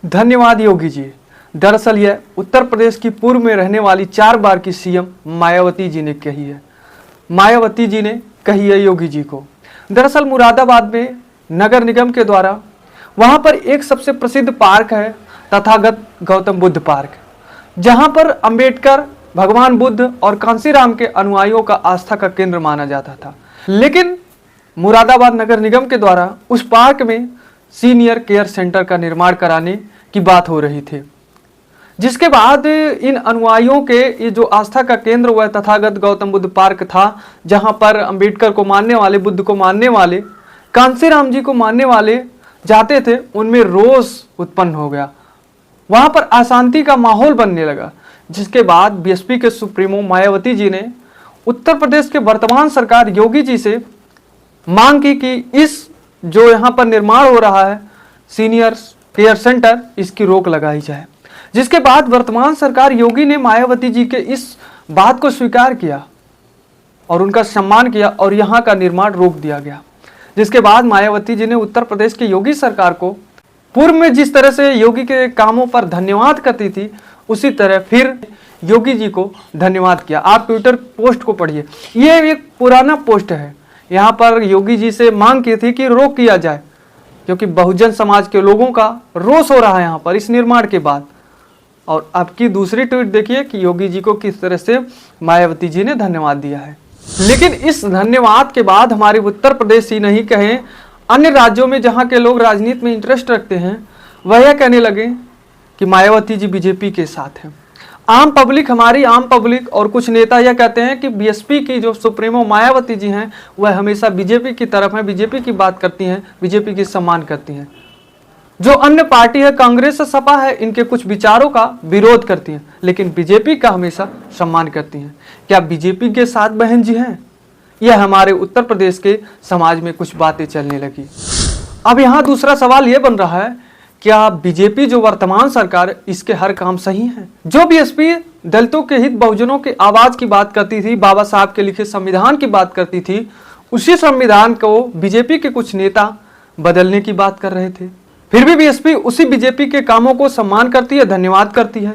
धन्यवाद योगी जी। दरअसल यह उत्तर प्रदेश की पूर्व में रहने वाली 4 बार की सीएम मायावती जी ने कही है। मायावती जी ने कही है योगी जी को। दरअसल मुरादाबाद में नगर निगम के द्वारा वहां पर एक सबसे प्रसिद्ध पार्क है तथागत गौतम बुद्ध पार्क, जहां पर अंबेडकर, भगवान बुद्ध और कांसीराम के अनुयायियों का आस्था का केंद्र माना जाता था। लेकिन मुरादाबाद नगर निगम के द्वारा उस पार्क में सीनियर केयर सेंटर का निर्माण कराने की बात हो रही थी, जिसके बाद इन अनुयायियों के ये जो आस्था का केंद्र हुआ तथागत गौतम बुद्ध पार्क था, जहां पर अंबेडकर को मानने वाले, बुद्ध को मानने वाले, कांसीराम जी को मानने वाले जाते थे, उनमें रोष उत्पन्न हो गया। वहां पर अशांति का माहौल बनने लगा, जिसके बाद बीएसपी के सुप्रीमो मायावती जी ने उत्तर प्रदेश के वर्तमान सरकार योगी जी से मांग की कि इस जो यहाँ पर निर्माण हो रहा है सीनियर केयर सेंटर, इसकी रोक लगाई जाए। जिसके बाद वर्तमान सरकार योगी ने मायावती जी के इस बात को स्वीकार किया और उनका सम्मान किया और यहाँ का निर्माण रोक दिया गया। जिसके बाद मायावती जी ने उत्तर प्रदेश की योगी सरकार को पूर्व में जिस तरह से योगी के कामों पर धन्यवाद करती थी, उसी तरह फिर योगी जी को धन्यवाद किया। आप ट्विटर पोस्ट को पढ़िए, ये एक पुराना पोस्ट है। यहाँ पर योगी जी से मांग की थी कि रोक किया जाए, क्योंकि बहुजन समाज के लोगों का रोष हो रहा है यहाँ पर इस निर्माण के बाद। और आपकी दूसरी ट्वीट देखिए कि योगी जी को किस तरह से मायावती जी ने धन्यवाद दिया है। लेकिन इस धन्यवाद के बाद हमारे उत्तर प्रदेश ही नहीं कहें, अन्य राज्यों में जहाँ के लोग राजनीति में इंटरेस्ट रखते हैं, वह यह कहने लगे कि मायावती जी बीजेपी के साथ हैं। आम पब्लिक, हमारी आम पब्लिक और कुछ नेता यह कहते हैं कि बीएसपी की जो सुप्रीमो मायावती जी हैं, वह हमेशा बीजेपी की तरफ हैं, बीजेपी की बात करती हैं, बीजेपी की सम्मान करती हैं। जो अन्य पार्टी है, कांग्रेस, सपा है, इनके कुछ विचारों का विरोध करती हैं, लेकिन बीजेपी का हमेशा सम्मान करती हैं। क्या बीजेपी के साथ बहन जी हैं? यह हमारे उत्तर प्रदेश के समाज में कुछ बातें चलने लगी। अब यहाँ दूसरा सवाल यह बन रहा है, क्या बीजेपी जो वर्तमान सरकार, इसके हर काम सही है? जो बीएसपी दलितों के हित, बहुजनों के आवाज की बात करती थी, बाबा साहब के लिखे संविधान की बात करती थी, उसी संविधान को बीजेपी के कुछ नेता बदलने की बात कर रहे थे। फिर भी बीएसपी उसी बीजेपी के कामों को सम्मान करती है, धन्यवाद करती है,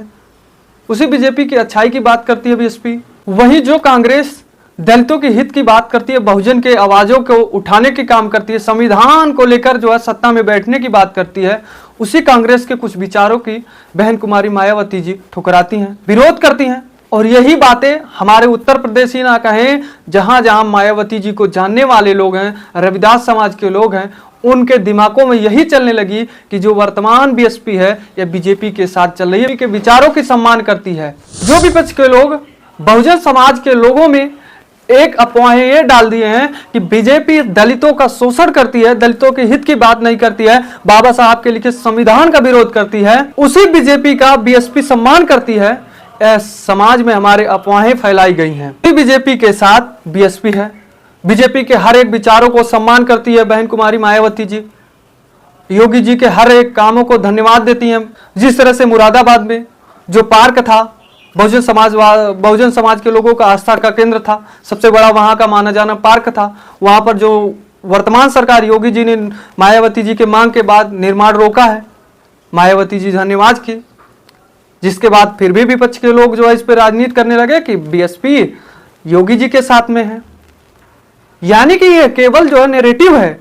उसी बीजेपी की अच्छाई की बात करती है बीएसपी। वहीं जो कांग्रेस दलितों के हित की बात करती है, बहुजन के आवाजों को उठाने के काम करती है, संविधान को लेकर जो है सत्ता में बैठने की बात करती है, उसी कांग्रेस के कुछ विचारों की बहन कुमारी मायावती जी ठुकराती हैं, विरोध करती हैं। और यही बातें हमारे उत्तर प्रदेश ही ना कहें, जहां जहां मायावती जी को जानने वाले लोग हैं, रविदास समाज के लोग हैं, उनके दिमागों में यही चलने लगी कि जो वर्तमान बीएसपी है यह बीजेपी के साथ चल रही है, के विचारों की सम्मान करती है। जो विपक्ष के लोग, बहुजन समाज के लोगों में एक अफवाहें ये डाल दिए हैं कि बीजेपी दलितों का शोषण करती है, दलितों के हित की बात नहीं करती है, बाबा साहब के लिखे संविधान का विरोध करती है, उसी बीजेपी का बीएसपी सम्मान करती है। समाज में हमारे अफवाहें फैलाई गई हैं। बीजेपी के साथ बीएसपी है, बीजेपी के हर एक विचारों को सम्मान करती है बहन कुमारी मायावती जी, योगी जी के हर एक कामों को धन्यवाद देती हैं। जिस तरह से मुरादाबाद में जो पार्क था, बहुजन समाज के लोगों का आस्था का केंद्र था, सबसे बड़ा वहां का माना जाना पार्क था, वहां पर जो वर्तमान सरकार योगी जी ने मायावती जी के मांग के बाद निर्माण रोका है, मायावती जी धन्यवाद की। जिसके बाद फिर भी विपक्ष के लोग जो है इस पर राजनीति करने लगे कि बीएसपी योगी जी के साथ में है। यानी कि यह केवल जो है नैरेटिव है,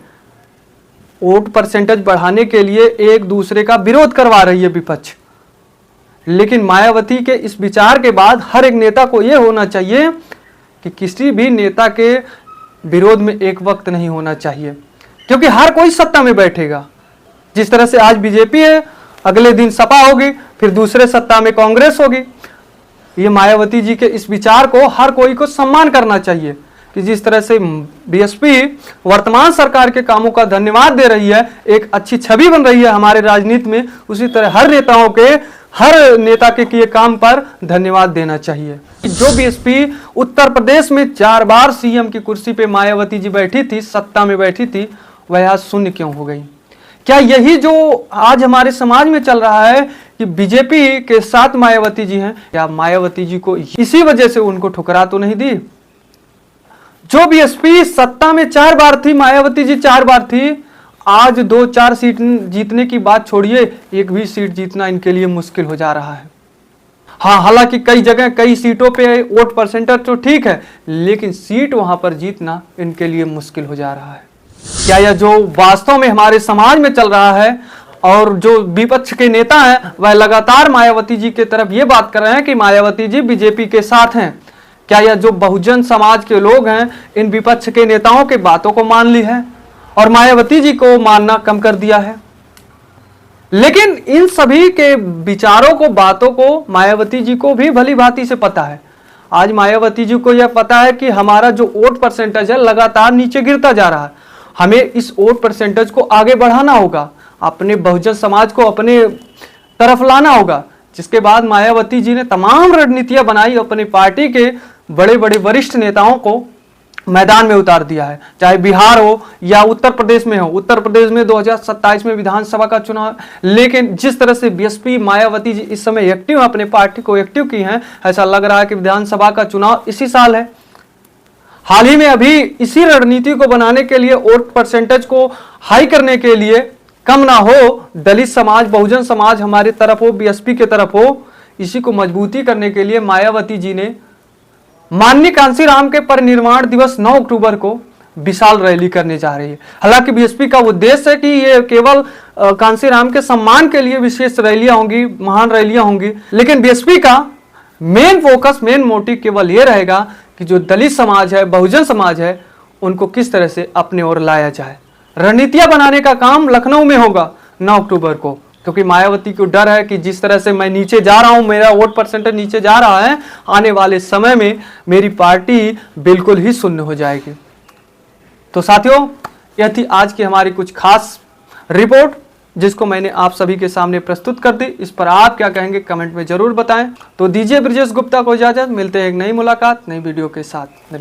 वोट परसेंटेज बढ़ाने के लिए एक दूसरे का विरोध करवा रही है विपक्ष। लेकिन मायावती के इस विचार के बाद हर एक नेता को यह होना चाहिए कि किसी भी नेता के विरोध में एक वक्त नहीं होना चाहिए, क्योंकि हर कोई सत्ता में बैठेगा। जिस तरह से आज बीजेपी है, अगले दिन सपा होगी, फिर दूसरे सत्ता में कांग्रेस होगी। ये मायावती जी के इस विचार को हर कोई को सम्मान करना चाहिए कि जिस तरह से बीएसपी वर्तमान सरकार के कामों का धन्यवाद दे रही है, एक अच्छी छवि बन रही है हमारे राजनीति में, उसी तरह हर नेता के किए काम पर धन्यवाद देना चाहिए। जो बीएसपी उत्तर प्रदेश में 4 बार सीएम की कुर्सी पे मायावती जी बैठी थी, सत्ता में बैठी थी, वह आज शून्य क्यों हो गई? क्या यही जो आज हमारे समाज में चल रहा है कि बीजेपी के साथ मायावती जी हैं? क्या मायावती जी को इसी वजह से उनको ठुकरा तो नहीं दी? जो बीएसपी सत्ता में 4 बार थी, मायावती जी 4 बार थी, आज 2-4 सीट जीतने की बात छोड़िए, एक भी सीट जीतना इनके लिए मुश्किल हो जा रहा है। हाँ, हालांकि कई जगह कई सीटों पे वोट परसेंटेज तो ठीक है, लेकिन सीट वहां पर जीतना इनके लिए मुश्किल हो जा रहा है। क्या यह जो वास्तव में हमारे समाज में चल रहा है, और जो विपक्ष के नेता हैं वह लगातार मायावती जी की तरफ ये बात कर रहे हैं कि मायावती जी बीजेपी के साथ हैं, क्या यह जो बहुजन समाज के लोग हैं इन विपक्ष के नेताओं के बातों को मान ली है और मायावती जी को मानना कम कर दिया है? लेकिन इन सभी के विचारों को, बातों को मायावती जी को भी भली भांति से पता है। आज मायावती जी को यह पता है कि हमारा जो वोट परसेंटेज है लगातार नीचे गिरता जा रहा है, हमें इस वोट परसेंटेज को आगे बढ़ाना होगा, अपने बहुजन समाज को अपने तरफ लाना होगा। जिसके बाद मायावती जी ने तमाम रणनीतियां बनाई, अपनी पार्टी के बड़े बड़े वरिष्ठ नेताओं को मैदान में उतार दिया है, चाहे बिहार हो या उत्तर प्रदेश में हो। उत्तर प्रदेश में 2027 में विधानसभा का चुनाव, लेकिन जिस तरह से बीएसपी मायावती जी इस समय एक्टिव, अपने पार्टी को एक्टिव की हैं, ऐसा लग रहा है कि विधानसभा का चुनाव इसी साल है। हाल ही में अभी इसी रणनीति को बनाने के लिए, वोट परसेंटेज को हाई करने के लिए, कम ना हो दलित समाज, बहुजन समाज हमारी तरफ हो, बीएसपी के तरफ हो, इसी को मजबूती करने के लिए मायावती जी ने माननीय कांशीराम के परिनिर्वाण दिवस 9 अक्टूबर को विशाल रैली करने जा रही है। हालांकि बीएसपी का उद्देश्य है कि ये केवल कांशीराम के सम्मान के लिए विशेष रैलियां होंगी, महान रैलियां होंगी, लेकिन बीएसपी का मेन फोकस, मेन मोटिव केवल ये रहेगा कि जो दलित समाज है, बहुजन समाज है, उनको किस तरह से अपने ओर लाया जाए। रणनीतियां बनाने का काम लखनऊ में होगा 9 अक्टूबर को, क्योंकि मायावती को डर है कि जिस तरह से मैं नीचे जा रहा हूं, मेरा वोट परसेंटेज नीचे जा रहा है, आने वाले समय में मेरी पार्टी बिल्कुल ही शून्य हो जाएगी। तो साथियों, यह थी आज की हमारी कुछ खास रिपोर्ट, जिसको मैंने आप सभी के सामने प्रस्तुत कर दी। इस पर आप क्या कहेंगे कमेंट में जरूर बताएं। तो दीजिए ब्रिजेश गुप्ता को इजाजत, मिलते हैं एक नई मुलाकात नई वीडियो के साथ।